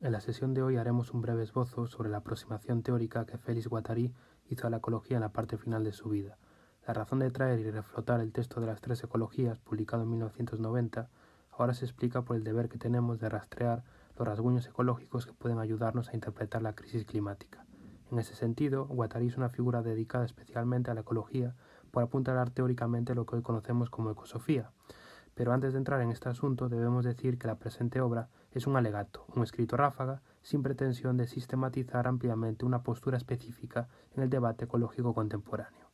En la sesión de hoy haremos un breve esbozo sobre la aproximación teórica que Félix Guattari hizo a la ecología en la parte final de su vida. La razón de traer y reflotar el texto de las tres ecologías, publicado en 1990, ahora se explica por el deber que tenemos de rastrear los rasguños ecológicos que pueden ayudarnos a interpretar la crisis climática. En ese sentido, Guattari es una figura dedicada especialmente a la ecología por apuntalar teóricamente lo que hoy conocemos como ecosofía. Pero antes de entrar en este asunto debemos decir que la presente obra es un alegato, un escrito ráfaga, sin pretensión de sistematizar ampliamente una postura específica en el debate ecológico contemporáneo.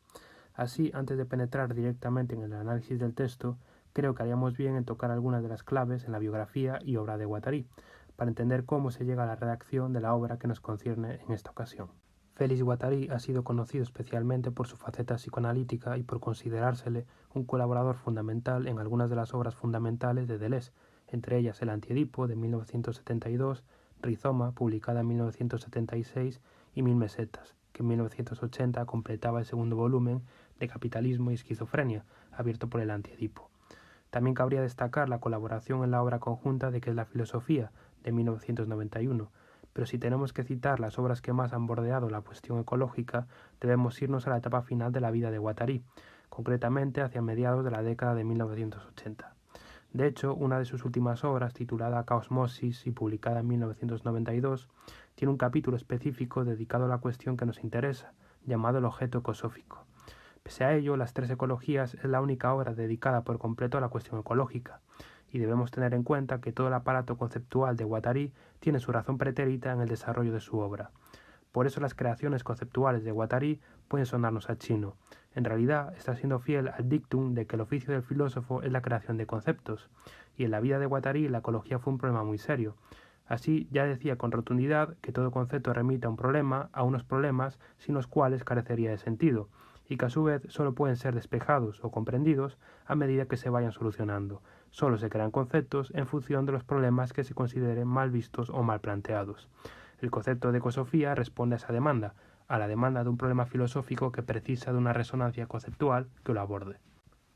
Así, antes de penetrar directamente en el análisis del texto, creo que haríamos bien en tocar algunas de las claves en la biografía y obra de Guattari, para entender cómo se llega a la redacción de la obra que nos concierne en esta ocasión. Félix Guattari ha sido conocido especialmente por su faceta psicoanalítica y por considerársele un colaborador fundamental en algunas de las obras fundamentales de Deleuze, entre ellas El Antiedipo de 1972, Rizoma, publicada en 1976, y Mil Mesetas, que en 1980 completaba el segundo volumen de Capitalismo y Esquizofrenia, abierto por El Antiedipo. También cabría destacar la colaboración en la obra conjunta de ¿Qué es la filosofía?, de 1991, pero si tenemos que citar las obras que más han bordeado la cuestión ecológica, debemos irnos a la etapa final de la vida de Guattari, concretamente hacia mediados de la década de 1980. De hecho, una de sus últimas obras, titulada Caosmosis y publicada en 1992, tiene un capítulo específico dedicado a la cuestión que nos interesa, llamado el objeto ecosófico. Pese a ello, Las tres ecologías es la única obra dedicada por completo a la cuestión ecológica, y debemos tener en cuenta que todo el aparato conceptual de Guattari tiene su razón pretérita en el desarrollo de su obra. Por eso las creaciones conceptuales de Guattari pueden sonarnos a chino. En realidad está siendo fiel al dictum de que el oficio del filósofo es la creación de conceptos, y en la vida de Guattari la ecología fue un problema muy serio. Así ya decía con rotundidad que todo concepto remite a un problema, a unos problemas sin los cuales carecería de sentido, y que a su vez solo pueden ser despejados o comprendidos a medida que se vayan solucionando. Solo se crean conceptos en función de los problemas que se consideren mal vistos o mal planteados. El concepto de ecosofía responde a esa demanda, a la demanda de un problema filosófico que precisa de una resonancia conceptual que lo aborde.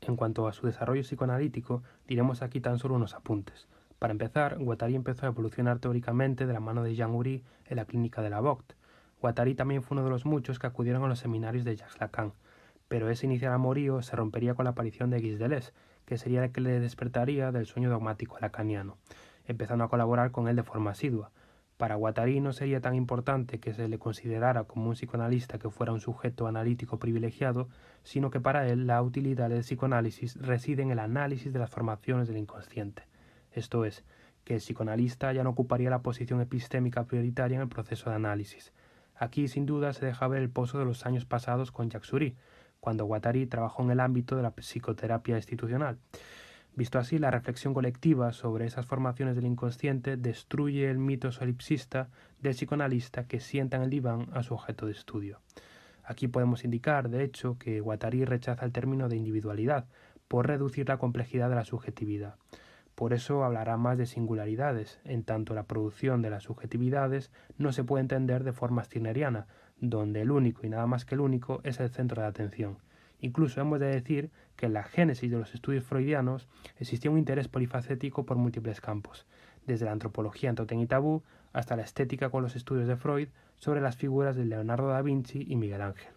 En cuanto a su desarrollo psicoanalítico, diremos aquí tan solo unos apuntes. Para empezar, Guattari empezó a evolucionar teóricamente de la mano de Jean Ury en la clínica de la Vogt. Guattari también fue uno de los muchos que acudieron a los seminarios de Jacques Lacan, pero ese inicial amorío se rompería con la aparición de Gilles Deleuze, que sería el que le despertaría del sueño dogmático lacaniano, empezando a colaborar con él de forma asidua. Para Guattari no sería tan importante que se le considerara como un psicoanalista que fuera un sujeto analítico privilegiado, sino que para él la utilidad del psicoanálisis reside en el análisis de las formaciones del inconsciente. Esto es, que el psicoanalista ya no ocuparía la posición epistémica prioritaria en el proceso de análisis. Aquí sin duda se deja ver el pozo de los años pasados con Jacques Soury, cuando Guattari trabajó en el ámbito de la psicoterapia institucional. Visto así, la reflexión colectiva sobre esas formaciones del inconsciente destruye el mito solipsista del psicoanalista que sienta en el diván a su objeto de estudio. Aquí podemos indicar, de hecho, que Guattari rechaza el término de individualidad por reducir la complejidad de la subjetividad. Por eso hablará más de singularidades, en tanto la producción de las subjetividades no se puede entender de forma stirneriana, donde el único y nada más que el único es el centro de atención. Incluso hemos de decir que en la génesis de los estudios freudianos existía un interés polifacético por múltiples campos, desde la antropología en Totem y Tabú hasta la estética con los estudios de Freud sobre las figuras de Leonardo da Vinci y Miguel Ángel.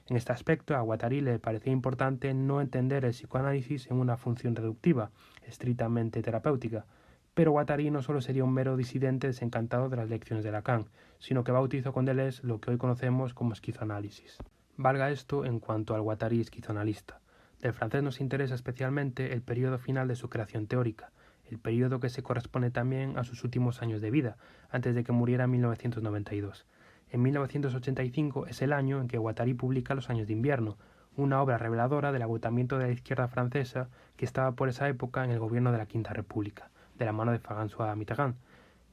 En este aspecto, a Guattari le parecía importante no entender el psicoanálisis en una función reductiva, estrictamente terapéutica, pero Guattari no solo sería un mero disidente desencantado de las lecciones de Lacan, sino que bautizó con Deleuze lo que hoy conocemos como esquizoanálisis. Valga esto en cuanto al Guattari esquizoanalista. Del francés nos interesa especialmente el periodo final de su creación teórica, el periodo que se corresponde también a sus últimos años de vida, antes de que muriera en 1992. En 1985 es el año en que Guattari publica Los años de invierno, una obra reveladora del agotamiento de la izquierda francesa que estaba por esa época en el gobierno de la Quinta República, de la mano de François Mitterrand.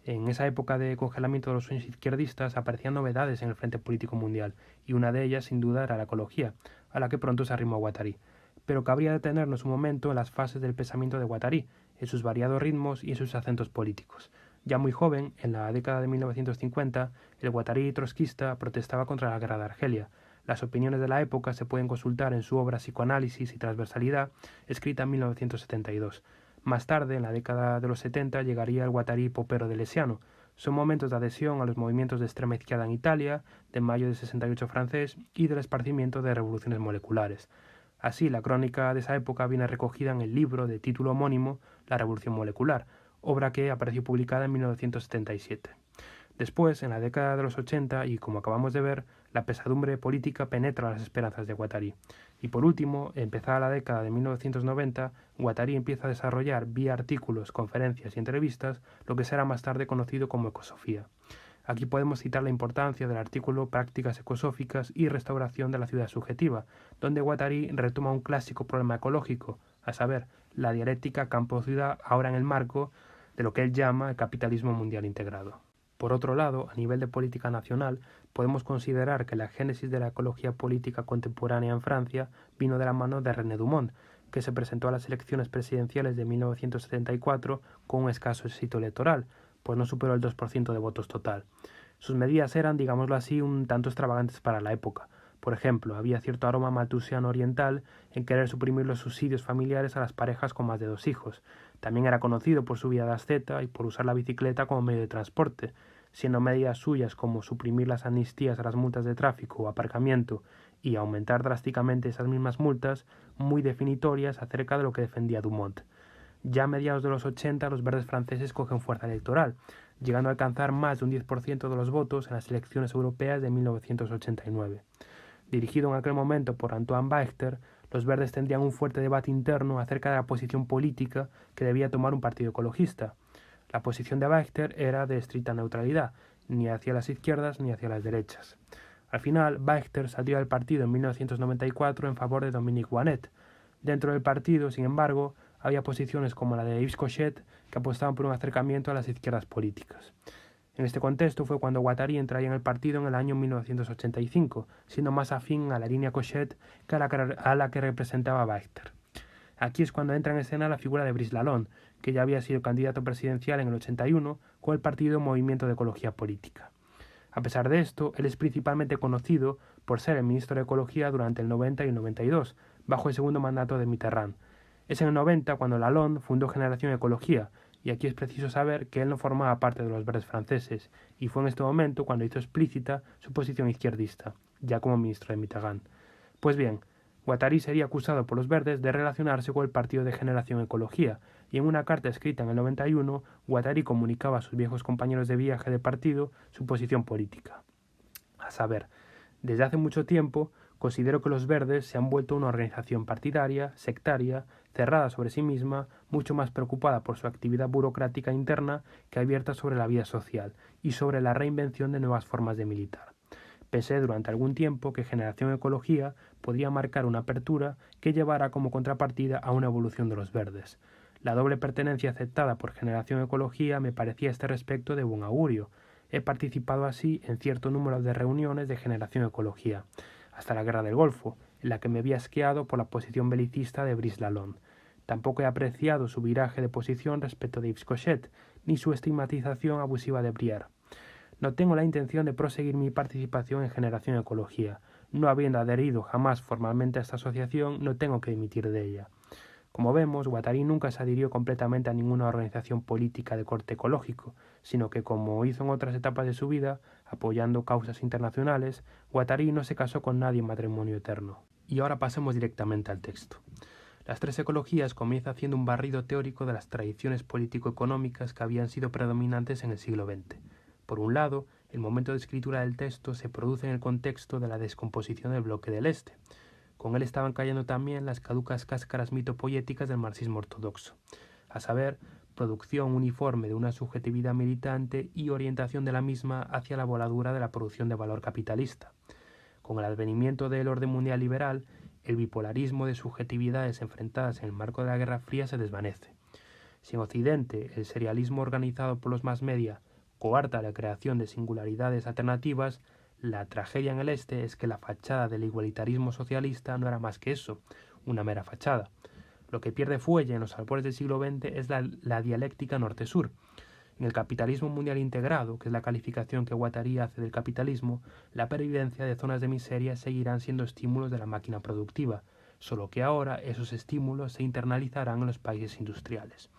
En esa época de congelamiento de los sueños izquierdistas aparecían novedades en el frente político mundial, y una de ellas sin duda era la ecología, a la que pronto se arrimó Guattari. Pero cabría detenernos un momento en las fases del pensamiento de Guattari, en sus variados ritmos y en sus acentos políticos. Ya muy joven, en la década de 1950, el Guattari trotskista protestaba contra la guerra de Argelia. Las opiniones de la época se pueden consultar en su obra Psicoanálisis y Transversalidad, escrita en 1972. Más tarde, en la década de los 70, llegaría el Guattari popero deleuziano. Son momentos de adhesión a los movimientos de extrema izquierda en Italia, de mayo del 68 francés y del esparcimiento de revoluciones moleculares. Así, la crónica de esa época viene recogida en el libro de título homónimo La Revolución Molecular, obra que apareció publicada en 1977. Después, en la década de los 80, y como acabamos de ver, la pesadumbre política penetra las esperanzas de Guattari. Y por último, empezada la década de 1990, Guattari empieza a desarrollar, vía artículos, conferencias y entrevistas, lo que será más tarde conocido como ecosofía. Aquí podemos citar la importancia del artículo Prácticas ecosóficas y restauración de la ciudad subjetiva, donde Guattari retoma un clásico problema ecológico, a saber, la dialéctica campo-ciudad ahora en el marco de lo que él llama el capitalismo mundial integrado. Por otro lado, a nivel de política nacional, podemos considerar que la génesis de la ecología política contemporánea en Francia vino de la mano de René Dumont, que se presentó a las elecciones presidenciales de 1974 con un escaso éxito electoral, pues no superó el 2% de votos total. Sus medidas eran, digámoslo así, un tanto extravagantes para la época. Por ejemplo, había cierto aroma malthusiano oriental en querer suprimir los subsidios familiares a las parejas con más de 2 hijos. También era conocido por su vida de asceta y por usar la bicicleta como medio de transporte, siendo medidas suyas como suprimir las amnistías a las multas de tráfico o aparcamiento y aumentar drásticamente esas mismas multas muy definitorias acerca de lo que defendía Dumont. Ya a mediados de los 80 los verdes franceses cogen fuerza electoral, llegando a alcanzar más de un 10% de los votos en las elecciones europeas de 1989. Dirigido en aquel momento por Antoine Baechter, los verdes tendrían un fuerte debate interno acerca de la posición política que debía tomar un partido ecologista. La posición de Baechter era de estricta neutralidad, ni hacia las izquierdas ni hacia las derechas. Al final, Baechter salió del partido en 1994 en favor de Dominique Voynet. Dentro del partido, sin embargo, había posiciones como la de Yves Cochet que apostaban por un acercamiento a las izquierdas políticas. En este contexto fue cuando Guattari entraría en el partido en el año 1985, siendo más afín a la línea Cochet que a la que representaba Baechter. Aquí es cuando entra en escena la figura de Brice Lalonde, que ya había sido candidato presidencial en el 81 con el partido Movimiento de Ecología Política. A pesar de esto, él es principalmente conocido por ser el ministro de Ecología durante el 90 y el 92, bajo el segundo mandato de Mitterrand. Es en el 90 cuando Lalonde fundó Generación Ecología, y aquí es preciso saber que él no formaba parte de los verdes franceses, y fue en este momento cuando hizo explícita su posición izquierdista, ya como ministro de Mitterrand. Pues bien, Guattari sería acusado por los verdes de relacionarse con el partido de Generación Ecología, y en una carta escrita en el 91, Guattari comunicaba a sus viejos compañeros de viaje de partido su posición política. A saber, desde hace mucho tiempo considero que los verdes se han vuelto una organización partidaria, sectaria, cerrada sobre sí misma, mucho más preocupada por su actividad burocrática interna que abierta sobre la vida social y sobre la reinvención de nuevas formas de militar. Pensé durante algún tiempo que Generación Ecología podría marcar una apertura que llevara como contrapartida a una evolución de los verdes. La doble pertenencia aceptada por Generación Ecología me parecía a este respecto de buen augurio. He participado así en cierto número de reuniones de Generación Ecología, hasta la Guerra del Golfo, en la que me vi asqueado por la posición belicista de Brice Lalonde. Tampoco he apreciado su viraje de posición respecto de Yves Cochet, ni su estigmatización abusiva de Brière. No tengo la intención de proseguir mi participación en Generación Ecología. No habiendo adherido jamás formalmente a esta asociación, no tengo que dimitir de ella. Como vemos, Guattari nunca se adhirió completamente a ninguna organización política de corte ecológico, sino que, como hizo en otras etapas de su vida, apoyando causas internacionales, Guattari no se casó con nadie en matrimonio eterno. Y ahora pasemos directamente al texto. Las tres ecologías comienza haciendo un barrido teórico de las tradiciones político-económicas que habían sido predominantes en el siglo XX. Por un lado, el momento de escritura del texto se produce en el contexto de la descomposición del bloque del Este. Con él estaban cayendo también las caducas cáscaras mitopoéticas del marxismo ortodoxo, a saber, producción uniforme de una subjetividad militante y orientación de la misma hacia la voladura de la producción de valor capitalista. Con el advenimiento del orden mundial liberal, el bipolarismo de subjetividades enfrentadas en el marco de la Guerra Fría se desvanece. Si en Occidente el serialismo organizado por los mass media coarta la creación de singularidades alternativas, la tragedia en el Este es que la fachada del igualitarismo socialista no era más que eso, una mera fachada. Lo que pierde fuelle en los albores del siglo XX es la dialéctica norte-sur. En el capitalismo mundial integrado, que es la calificación que Guattari hace del capitalismo, la pervivencia de zonas de miseria seguirán siendo estímulos de la máquina productiva, solo que ahora esos estímulos se internalizarán en los países industriales.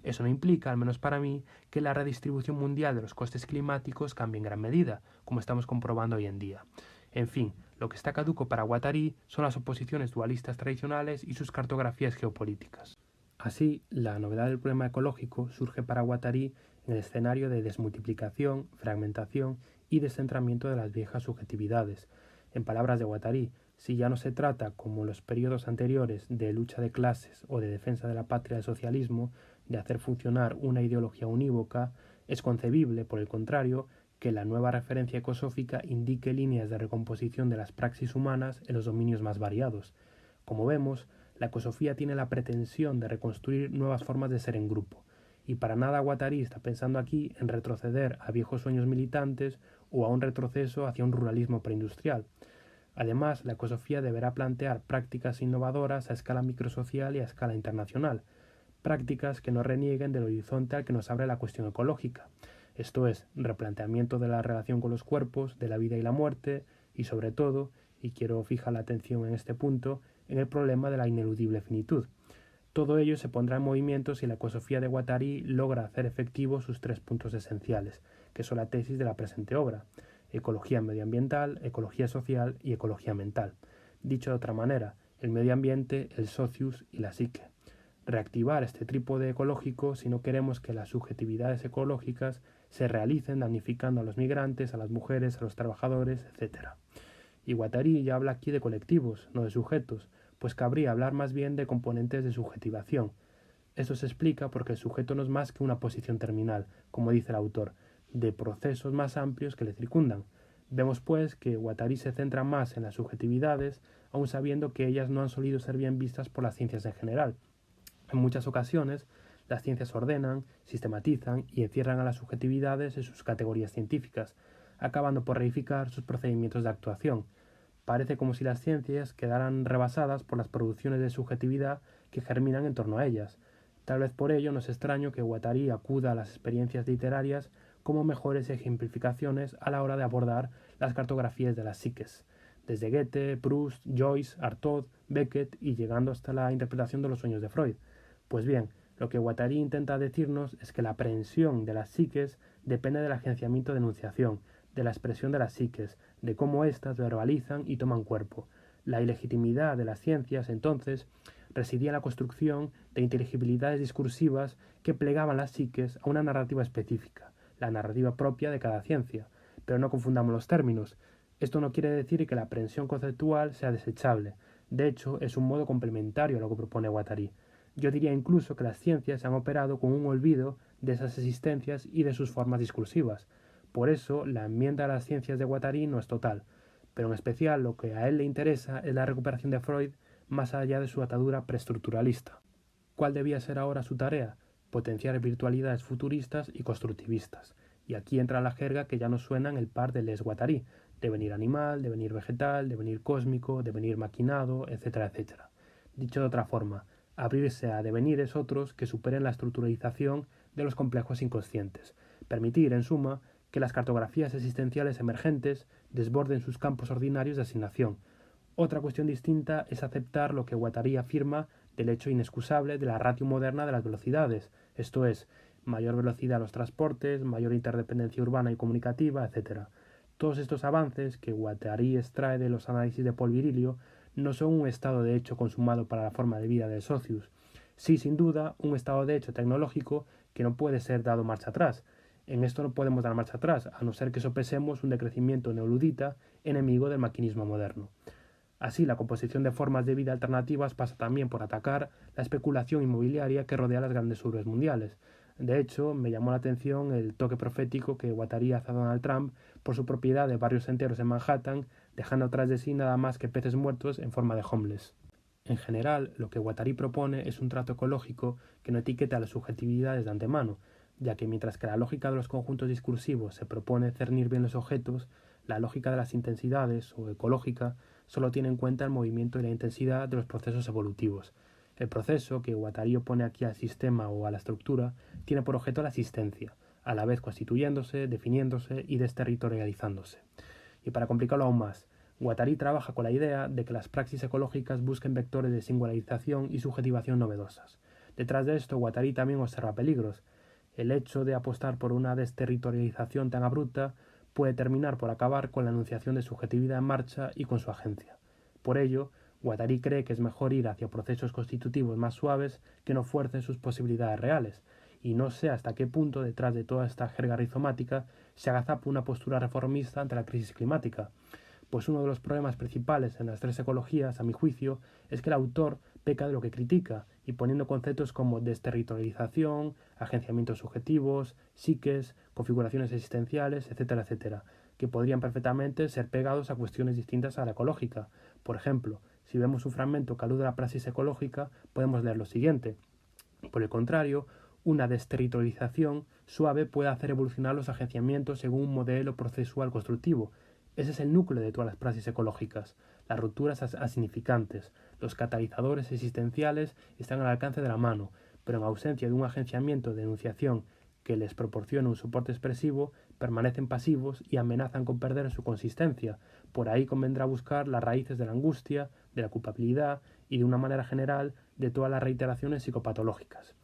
Eso no implica, al menos para mí, que la redistribución mundial de los costes climáticos cambie en gran medida, como estamos comprobando hoy en día. En fin, lo que está caduco para Guattari son las oposiciones dualistas tradicionales y sus cartografías geopolíticas. Así, la novedad del problema ecológico surge para Guattari en el escenario de desmultiplicación, fragmentación y descentramiento de las viejas subjetividades. En palabras de Guattari, si ya no se trata, como en los periodos anteriores, de lucha de clases o de defensa de la patria del socialismo, de hacer funcionar una ideología unívoca, es concebible, por el contrario, que la nueva referencia ecosófica indique líneas de recomposición de las praxis humanas en los dominios más variados. Como vemos, la ecosofía tiene la pretensión de reconstruir nuevas formas de ser en grupo, y para nada Guattari está pensando aquí en retroceder a viejos sueños militantes o a un retroceso hacia un ruralismo preindustrial. Además, la ecosofía deberá plantear prácticas innovadoras a escala microsocial y a escala internacional, prácticas que no renieguen del horizonte al que nos abre la cuestión ecológica, esto es, replanteamiento de la relación con los cuerpos, de la vida y la muerte, y sobre todo, y quiero fijar la atención en este punto, en el problema de la ineludible finitud. Todo ello se pondrá en movimiento si la ecosofía de Guattari logra hacer efectivos sus 3 puntos esenciales, que son la tesis de la presente obra: ecología medioambiental, ecología social y ecología mental. Dicho de otra manera, el medio ambiente, el socius y la psique. Reactivar este trípode ecológico si no queremos que las subjetividades ecológicas se realicen damnificando a los migrantes, a las mujeres, a los trabajadores, etc. Y Guattari ya habla aquí de colectivos, no de sujetos, pues cabría hablar más bien de componentes de subjetivación. Esto se explica porque el sujeto no es más que una posición terminal, como dice el autor, de procesos más amplios que le circundan. Vemos pues que Guattari se centra más en las subjetividades, aun sabiendo que ellas no han solido ser bien vistas por las ciencias en general. En muchas ocasiones, las ciencias ordenan, sistematizan y encierran a las subjetividades en sus categorías científicas, acabando por reificar sus procedimientos de actuación. Parece como si las ciencias quedaran rebasadas por las producciones de subjetividad que germinan en torno a ellas. Tal vez por ello no es extraño que Guattari acuda a las experiencias literarias como mejores ejemplificaciones a la hora de abordar las cartografías de las psiques, desde Goethe, Proust, Joyce, Artaud, Beckett y llegando hasta la interpretación de los sueños de Freud. Pues bien, lo que Guattari intenta decirnos es que la aprehensión de las psiques depende del agenciamiento de enunciación, de la expresión de las psiques, de cómo éstas verbalizan y toman cuerpo. La ilegitimidad de las ciencias, entonces, residía en la construcción de inteligibilidades discursivas que plegaban las psiques a una narrativa específica, la narrativa propia de cada ciencia. Pero no confundamos los términos. Esto no quiere decir que la aprehensión conceptual sea desechable. De hecho, es un modo complementario a lo que propone Guattari. Yo diría incluso que las ciencias han operado con un olvido de esas existencias y de sus formas discursivas. Por eso, la enmienda a las ciencias de Guattari no es total, pero en especial lo que a él le interesa es la recuperación de Freud más allá de su atadura preestructuralista. ¿Cuál debía ser ahora su tarea? Potenciar virtualidades futuristas y constructivistas. Y aquí entra la jerga que ya nos suena en el par de Les Guattari: devenir animal, devenir vegetal, devenir cósmico, devenir maquinado, etcétera, etcétera. Dicho de otra forma, abrirse a devenires otros que superen la estructuralización de los complejos inconscientes. Permitir, en suma, que las cartografías existenciales emergentes desborden sus campos ordinarios de asignación. Otra cuestión distinta es aceptar lo que Guattari afirma del hecho inexcusable de la ratio moderna de las velocidades, esto es, mayor velocidad a los transportes, mayor interdependencia urbana y comunicativa, etc. Todos estos avances que Guattari extrae de los análisis de Paul Virilio no son un estado de hecho consumado para la forma de vida del socius. Sí, sin duda, un estado de hecho tecnológico que no puede ser dado marcha atrás. En esto no podemos dar marcha atrás, a no ser que sopesemos un decrecimiento neoludita enemigo del maquinismo moderno. Así, la composición de formas de vida alternativas pasa también por atacar la especulación inmobiliaria que rodea las grandes urbes mundiales. De hecho, me llamó la atención el toque profético que Guattari hace a Donald Trump por su propiedad de barrios enteros en Manhattan, dejando atrás de sí nada más que peces muertos en forma de homeless. En general, lo que Guattari propone es un trato ecológico que no etiquete a las subjetividades de antemano, ya que mientras que la lógica de los conjuntos discursivos se propone cernir bien los objetos, la lógica de las intensidades, o ecológica, solo tiene en cuenta el movimiento y la intensidad de los procesos evolutivos. El proceso, que Guattari opone aquí al sistema o a la estructura, tiene por objeto la existencia, a la vez constituyéndose, definiéndose y desterritorializándose. Y para complicarlo aún más, Guattari trabaja con la idea de que las praxis ecológicas busquen vectores de singularización y subjetivación novedosas. Detrás de esto, Guattari también observa peligros. El hecho de apostar por una desterritorialización tan abrupta puede terminar por acabar con la enunciación de subjetividad en marcha y con su agencia. Por ello, Guattari cree que es mejor ir hacia procesos constitutivos más suaves que no fuercen sus posibilidades reales, y no sé hasta qué punto detrás de toda esta jerga rizomática se agazapa una postura reformista ante la crisis climática, pues uno de los problemas principales en las tres ecologías, a mi juicio, es que el autor peca de lo que critica, y poniendo conceptos como desterritorialización, agenciamientos subjetivos, psiques, configuraciones existenciales, etcétera, etcétera, que podrían perfectamente ser pegados a cuestiones distintas a la ecológica. Por ejemplo, si vemos un fragmento que alude a la praxis ecológica, podemos leer lo siguiente. Por el contrario, una desterritorialización suave puede hacer evolucionar los agenciamientos según un modelo procesual constructivo. Ese es el núcleo de todas las praxis ecológicas. Las rupturas asignificantes, los catalizadores existenciales están al alcance de la mano, pero en ausencia de un agenciamiento de enunciación que les proporcione un soporte expresivo, permanecen pasivos y amenazan con perder su consistencia. Por ahí convendrá buscar las raíces de la angustia, de la culpabilidad y, de una manera general, de todas las reiteraciones psicopatológicas.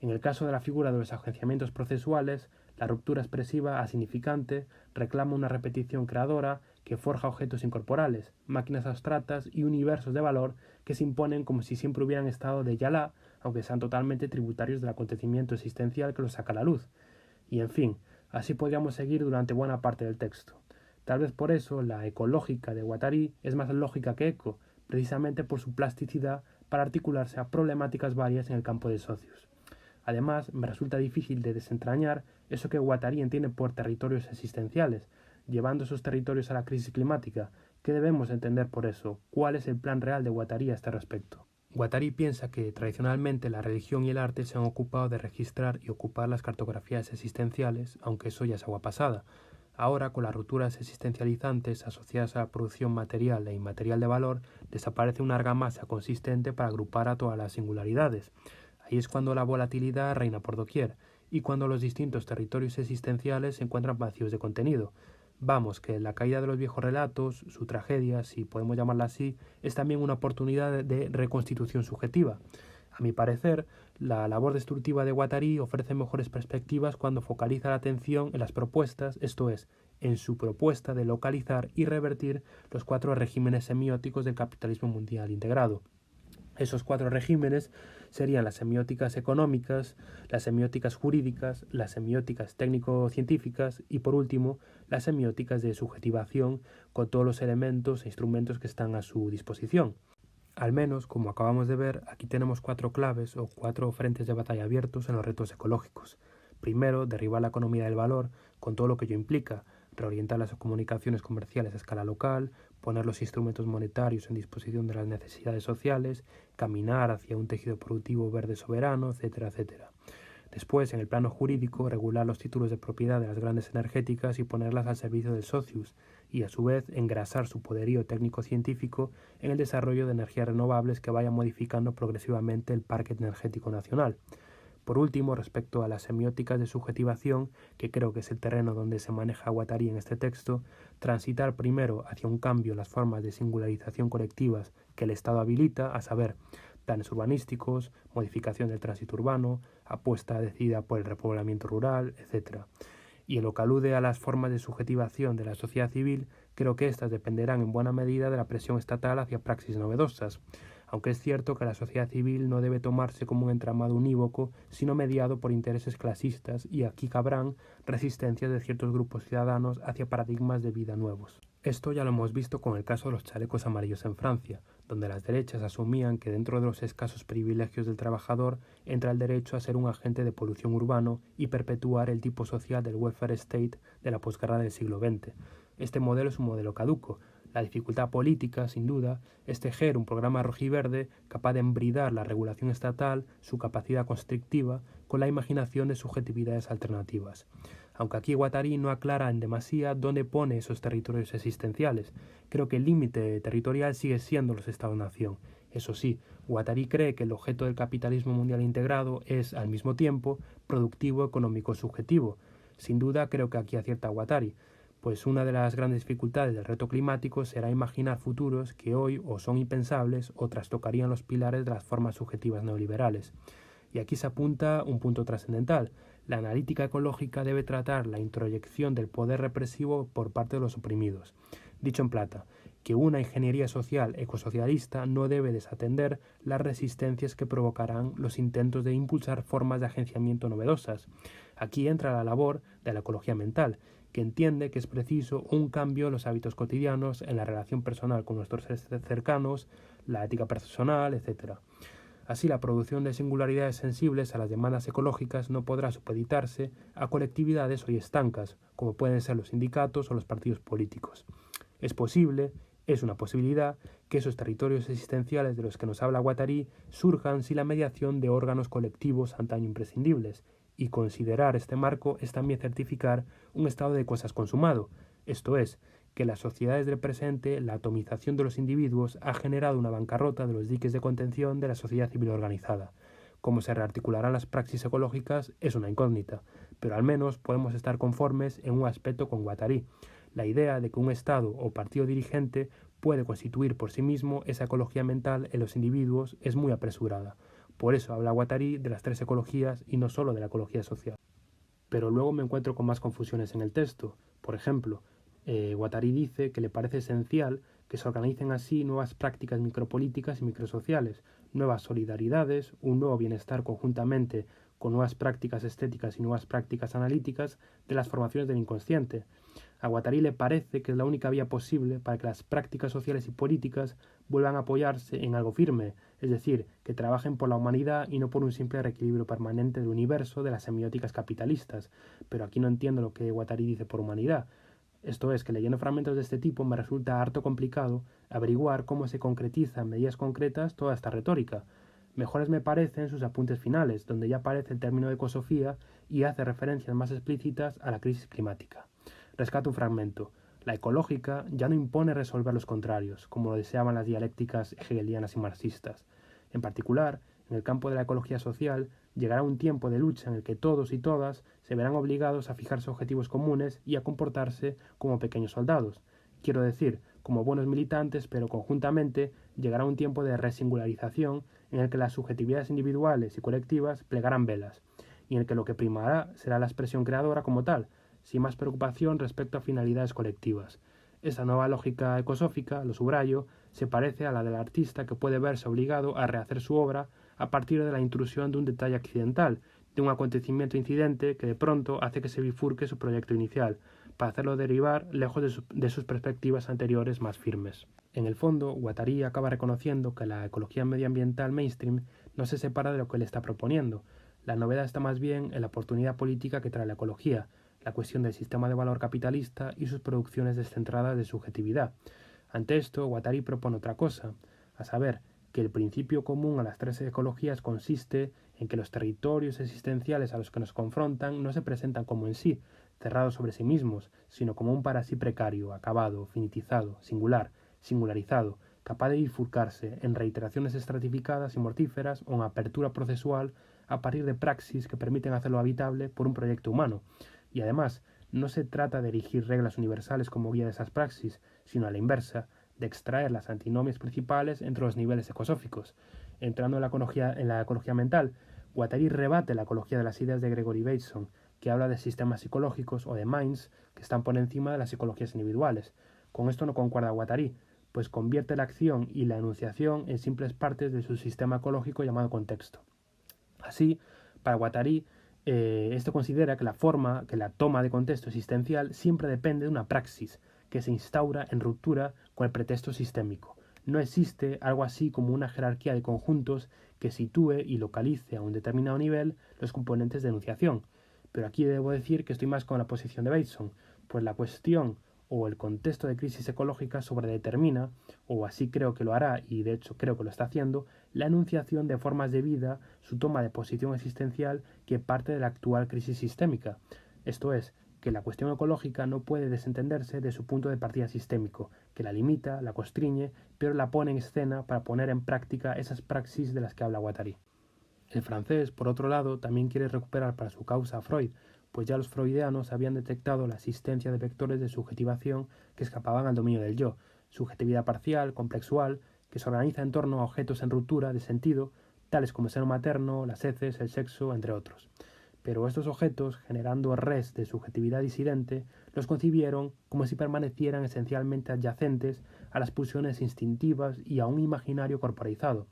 En el caso de la figura de los agenciamientos procesuales, la ruptura expresiva asignificante reclama una repetición creadora que forja objetos incorporales, máquinas abstractas y universos de valor que se imponen como si siempre hubieran estado de Yalá, aunque sean totalmente tributarios del acontecimiento existencial que los saca a la luz. Y en fin, así podríamos seguir durante buena parte del texto. Tal vez por eso la ecológica de Guattari es más lógica que eco, precisamente por su plasticidad para articularse a problemáticas varias en el campo de socios. Además, me resulta difícil de desentrañar eso que Guattari entiende por territorios existenciales, llevando esos territorios a la crisis climática. ¿Qué debemos entender por eso? ¿Cuál es el plan real de Guattari a este respecto? Guattari piensa que tradicionalmente la religión y el arte se han ocupado de registrar y ocupar las cartografías existenciales, aunque eso ya es agua pasada. Ahora, con las rupturas existencializantes asociadas a la producción material e inmaterial de valor, desaparece una argamasa consistente para agrupar a todas las singularidades. Ahí es cuando la volatilidad reina por doquier, y cuando los distintos territorios existenciales se encuentran vacíos de contenido. Vamos, que la caída de los viejos relatos, su tragedia, si podemos llamarla así, es también una oportunidad de reconstitución subjetiva. A mi parecer, la labor destructiva de Guattari ofrece mejores perspectivas cuando focaliza la atención en las propuestas, esto es, en su propuesta de localizar y revertir los 4 regímenes semióticos del capitalismo mundial integrado. Esos 4 regímenes serían las semióticas económicas, las semióticas jurídicas, las semióticas técnico-científicas y, por último, las semióticas de subjetivación con todos los elementos e instrumentos que están a su disposición. Al menos, como acabamos de ver, aquí tenemos 4 claves o 4 frentes de batalla abiertos en los retos ecológicos. Primero, derribar la economía del valor con todo lo que ello implica, reorientar las comunicaciones comerciales a escala local, poner los instrumentos monetarios en disposición de las necesidades sociales, caminar hacia un tejido productivo verde soberano, etcétera, etcétera. Después, en el plano jurídico, regular los títulos de propiedad de las grandes energéticas y ponerlas al servicio del socius, y a su vez engrasar su poderío técnico-científico en el desarrollo de energías renovables que vayan modificando progresivamente el parque energético nacional. Por último, respecto a las semióticas de subjetivación, que creo que es el terreno donde se maneja Guattari en este texto, transitar primero hacia un cambio en las formas de singularización colectivas que el Estado habilita, a saber, planes urbanísticos, modificación del tránsito urbano, apuesta decidida por el repoblamiento rural, etc. Y en lo que alude a las formas de subjetivación de la sociedad civil, creo que éstas dependerán en buena medida de la presión estatal hacia praxis novedosas, aunque es cierto que la sociedad civil no debe tomarse como un entramado unívoco, sino mediado por intereses clasistas, y aquí cabrán resistencias de ciertos grupos ciudadanos hacia paradigmas de vida nuevos. Esto ya lo hemos visto con el caso de los chalecos amarillos en Francia, donde las derechas asumían que dentro de los escasos privilegios del trabajador entra el derecho a ser un agente de polución urbano y perpetuar el tipo social del welfare state de la posguerra del siglo XX. Este modelo es un modelo caduco. La dificultad política, sin duda, es tejer un programa rojiverde capaz de embridar la regulación estatal, su capacidad constrictiva, con la imaginación de subjetividades alternativas. Aunque aquí Guattari no aclara en demasía dónde pone esos territorios existenciales, creo que el límite territorial sigue siendo los Estados-nación. Eso sí, Guattari cree que el objeto del capitalismo mundial integrado es, al mismo tiempo, productivo, económico, subjetivo. Sin duda, creo que aquí acierta Guattari, pues una de las grandes dificultades del reto climático será imaginar futuros que hoy o son impensables o trastocarían los pilares de las formas subjetivas neoliberales. Y aquí se apunta un punto trascendental. La analítica ecológica debe tratar la introyección del poder represivo por parte de los oprimidos. Dicho en plata, que una ingeniería social ecosocialista no debe desatender las resistencias que provocarán los intentos de impulsar formas de agenciamiento novedosas. Aquí entra la labor de la ecología mental, que entiende que es preciso un cambio en los hábitos cotidianos, en la relación personal con nuestros seres cercanos, la ética personal, etc. Así, la producción de singularidades sensibles a las demandas ecológicas no podrá supeditarse a colectividades hoy estancas, como pueden ser los sindicatos o los partidos políticos. Es posible, es una posibilidad, que esos territorios existenciales de los que nos habla Guattari surjan sin la mediación de órganos colectivos antaño imprescindibles, y considerar este marco es también certificar un estado de cosas consumado, esto es, que las sociedades del presente, la atomización de los individuos, ha generado una bancarrota de los diques de contención de la sociedad civil organizada. Cómo se rearticularán las praxis ecológicas es una incógnita, pero al menos podemos estar conformes en un aspecto con Guattari: la idea de que un Estado o partido dirigente puede constituir por sí mismo esa ecología mental en los individuos es muy apresurada. Por eso habla Guattari de las tres ecologías y no solo de la ecología social. Pero luego me encuentro con más confusiones en el texto. Por ejemplo, Guattari dice que le parece esencial que se organicen así nuevas prácticas micropolíticas y microsociales, nuevas solidaridades, un nuevo bienestar conjuntamente con nuevas prácticas estéticas y nuevas prácticas analíticas de las formaciones del inconsciente. A Guattari le parece que es la única vía posible para que las prácticas sociales y políticas vuelvan a apoyarse en algo firme, es decir, que trabajen por la humanidad y no por un simple reequilibrio permanente del universo de las semióticas capitalistas. Pero aquí no entiendo lo que Guattari dice por humanidad. Esto es, que leyendo fragmentos de este tipo me resulta harto complicado averiguar cómo se concretiza en medidas concretas toda esta retórica. Mejores me parecen sus apuntes finales, donde ya aparece el término de ecosofía y hace referencias más explícitas a la crisis climática. Rescato un fragmento. La ecológica ya no impone resolver los contrarios, como lo deseaban las dialécticas hegelianas y marxistas. En particular, en el campo de la ecología social, llegará un tiempo de lucha en el que todos y todas se verán obligados a fijarse objetivos comunes y a comportarse como pequeños soldados. Quiero decir, como buenos militantes, pero conjuntamente llegará un tiempo de resingularización en el que las subjetividades individuales y colectivas plegarán velas, y en el que lo que primará será la expresión creadora como tal, sin más preocupación respecto a finalidades colectivas. Esta nueva lógica ecosófica, lo subrayo, se parece a la del artista que puede verse obligado a rehacer su obra a partir de la intrusión de un detalle accidental, de un acontecimiento incidente que de pronto hace que se bifurque su proyecto inicial, para hacerlo derivar lejos de sus perspectivas anteriores más firmes. En el fondo, Guattari acaba reconociendo que la ecología medioambiental mainstream no se separa de lo que él está proponiendo. La novedad está más bien en la oportunidad política que trae la ecología, la cuestión del sistema de valor capitalista y sus producciones descentradas de subjetividad. Ante esto, Guattari propone otra cosa, a saber, que el principio común a las tres ecologías consiste en que los territorios existenciales a los que nos confrontan no se presentan como en sí, cerrados sobre sí mismos, sino como un para sí precario, acabado, finitizado, singular, singularizado, capaz de bifurcarse en reiteraciones estratificadas y mortíferas o en apertura procesual a partir de praxis que permiten hacerlo habitable por un proyecto humano. Y además, no se trata de erigir reglas universales como guía de esas praxis, sino a la inversa, de extraer las antinomias principales entre los niveles ecosóficos. Entrando en la ecología mental, Guattari rebate la ecología de las ideas de Gregory Bateson, que habla de sistemas psicológicos o de minds que están por encima de las psicologías individuales. Con esto no concuerda Guattari, pues convierte la acción y la enunciación en simples partes de su sistema ecológico llamado contexto. Así, para Guattari, esto considera que la toma de contexto existencial siempre depende de una praxis que se instaura en ruptura con el pretexto sistémico. No existe algo así como una jerarquía de conjuntos que sitúe y localice a un determinado nivel los componentes de enunciación. Pero aquí debo decir que estoy más con la posición de Bateson, pues la cuestión o el contexto de crisis ecológica sobredetermina, o así creo que lo hará y de hecho creo que lo está haciendo, la enunciación de formas de vida, su toma de posición existencial que parte de la actual crisis sistémica. Esto es, que la cuestión ecológica no puede desentenderse de su punto de partida sistémico, que la limita, la constriñe, pero la pone en escena para poner en práctica esas praxis de las que habla Guattari. El francés, por otro lado, también quiere recuperar para su causa a Freud, pues ya los freudianos habían detectado la existencia de vectores de subjetivación que escapaban al dominio del yo, subjetividad parcial, complexual, que se organiza en torno a objetos en ruptura de sentido, tales como el seno materno, las heces, el sexo, entre otros. Pero estos objetos, generando res de subjetividad disidente, los concibieron como si permanecieran esencialmente adyacentes a las pulsiones instintivas y a un imaginario corporizado.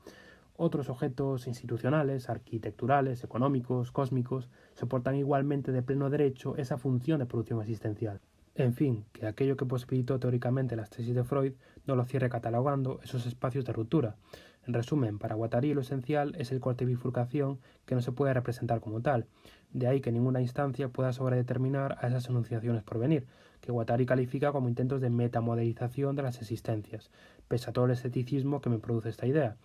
Otros objetos institucionales, arquitecturales, económicos, cósmicos, soportan igualmente de pleno derecho esa función de producción existencial. En fin, que aquello que posibilitó teóricamente las tesis de Freud no lo cierre catalogando esos espacios de ruptura. En resumen, para Guattari lo esencial es el corte de bifurcación que no se puede representar como tal. De ahí que ninguna instancia pueda sobredeterminar a esas enunciaciones por venir, que Guattari califica como intentos de metamodelización de las existencias, pese a todo el escepticismo que me produce esta idea.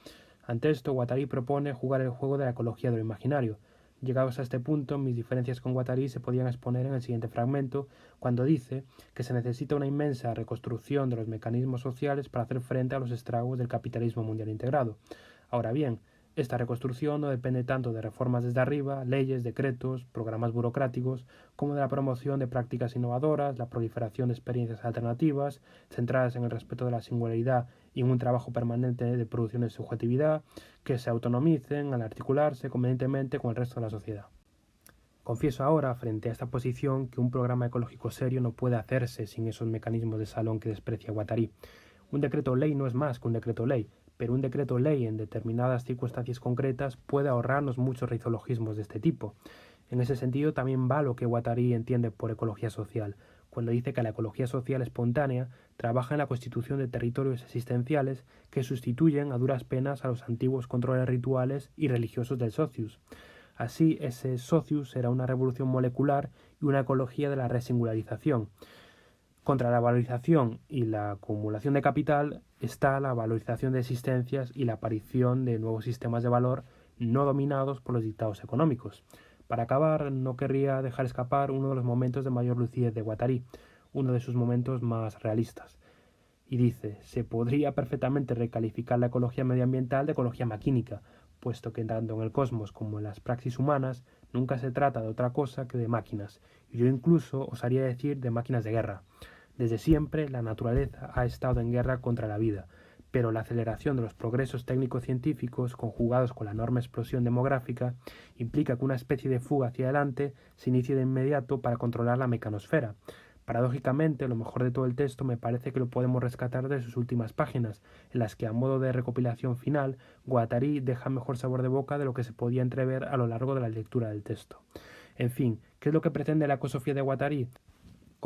Ante esto, Guattari propone jugar el juego de la ecología de lo imaginario. Llegados a este punto, mis diferencias con Guattari se podían exponer en el siguiente fragmento, cuando dice que se necesita una inmensa reconstrucción de los mecanismos sociales para hacer frente a los estragos del capitalismo mundial integrado. Ahora bien, esta reconstrucción no depende tanto de reformas desde arriba, leyes, decretos, programas burocráticos, como de la promoción de prácticas innovadoras, la proliferación de experiencias alternativas, centradas en el respeto de la singularidad y en un trabajo permanente de producción de subjetividad, que se autonomicen al articularse convenientemente con el resto de la sociedad. Confieso ahora, frente a esta posición, que un programa ecológico serio no puede hacerse sin esos mecanismos de salón que desprecia Guattari. Un decreto ley no es más que un decreto ley, pero un decreto ley en determinadas circunstancias concretas puede ahorrarnos muchos rizologismos de este tipo. En ese sentido también va lo que Guattari entiende por ecología social, cuando dice que la ecología social espontánea trabaja en la constitución de territorios existenciales que sustituyen a duras penas a los antiguos controles rituales y religiosos del socius. Así, ese socius será una revolución molecular y una ecología de la resingularización. Contra la valorización y la acumulación de capital está la valorización de existencias y la aparición de nuevos sistemas de valor no dominados por los dictados económicos. Para acabar, no querría dejar escapar uno de los momentos de mayor lucidez de Guattari, uno de sus momentos más realistas. Y dice, se podría perfectamente recalificar la ecología medioambiental de ecología maquínica, puesto que tanto en el cosmos como en las praxis humanas nunca se trata de otra cosa que de máquinas, y yo incluso osaría decir de máquinas de guerra. Desde siempre la naturaleza ha estado en guerra contra la vida, pero la aceleración de los progresos técnico-científicos conjugados con la enorme explosión demográfica implica que una especie de fuga hacia adelante se inicie de inmediato para controlar la mecanosfera. Paradójicamente, lo mejor de todo el texto me parece que lo podemos rescatar de sus últimas páginas, en las que a modo de recopilación final, Guattari deja mejor sabor de boca de lo que se podía entrever a lo largo de la lectura del texto. En fin, ¿qué es lo que pretende la ecosofía de Guattari?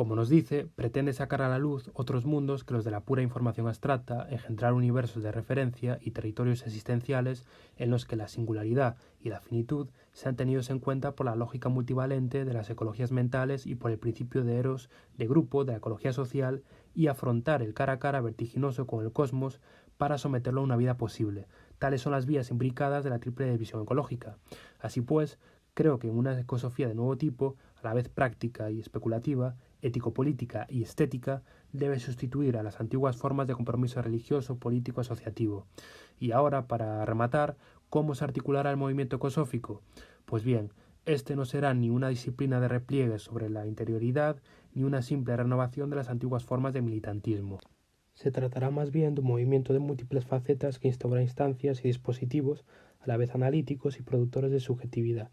Como nos dice, pretende sacar a la luz otros mundos que los de la pura información abstracta, engendrar universos de referencia y territorios existenciales en los que la singularidad y la finitud sean tenidos en cuenta por la lógica multivalente de las ecologías mentales y por el principio de eros de grupo de la ecología social y afrontar el cara a cara vertiginoso con el cosmos para someterlo a una vida posible. Tales son las vías imbricadas de la triple visión ecológica. Así pues, creo que en una ecosofía de nuevo tipo, a la vez práctica y especulativa, ético-política y estética, debe sustituir a las antiguas formas de compromiso religioso, político, asociativo. Y ahora, para rematar, ¿cómo se articulará el movimiento ecosófico? Pues bien, este no será ni una disciplina de repliegue sobre la interioridad, ni una simple renovación de las antiguas formas de militantismo. Se tratará más bien de un movimiento de múltiples facetas que instaura instancias y dispositivos, a la vez analíticos y productores de subjetividad.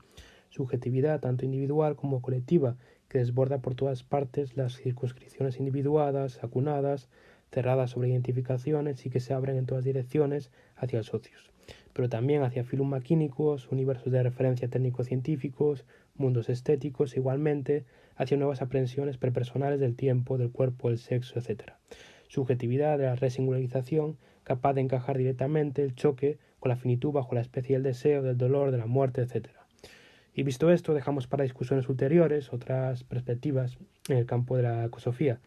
Subjetividad tanto individual como colectiva, que desborda por todas partes las circunscripciones individuadas, acunadas, cerradas sobre identificaciones y que se abren en todas direcciones hacia el socius, pero también hacia filum maquínicos, universos de referencia técnico-científicos, mundos estéticos, igualmente, hacia nuevas aprehensiones prepersonales del tiempo, del cuerpo, del sexo, etc. Subjetividad de la resingularización, capaz de encajar directamente el choque con la finitud bajo la especie del deseo, del dolor, de la muerte, etc. Y visto esto, dejamos para discusiones ulteriores otras perspectivas en el campo de la ecosofía.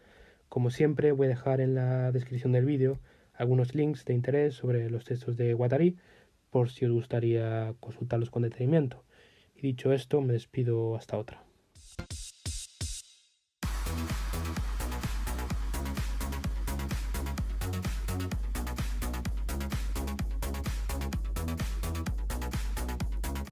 Como siempre, voy a dejar en la descripción del vídeo algunos links de interés sobre los textos de Guattari, por si os gustaría consultarlos con detenimiento. Y dicho esto, me despido hasta otra.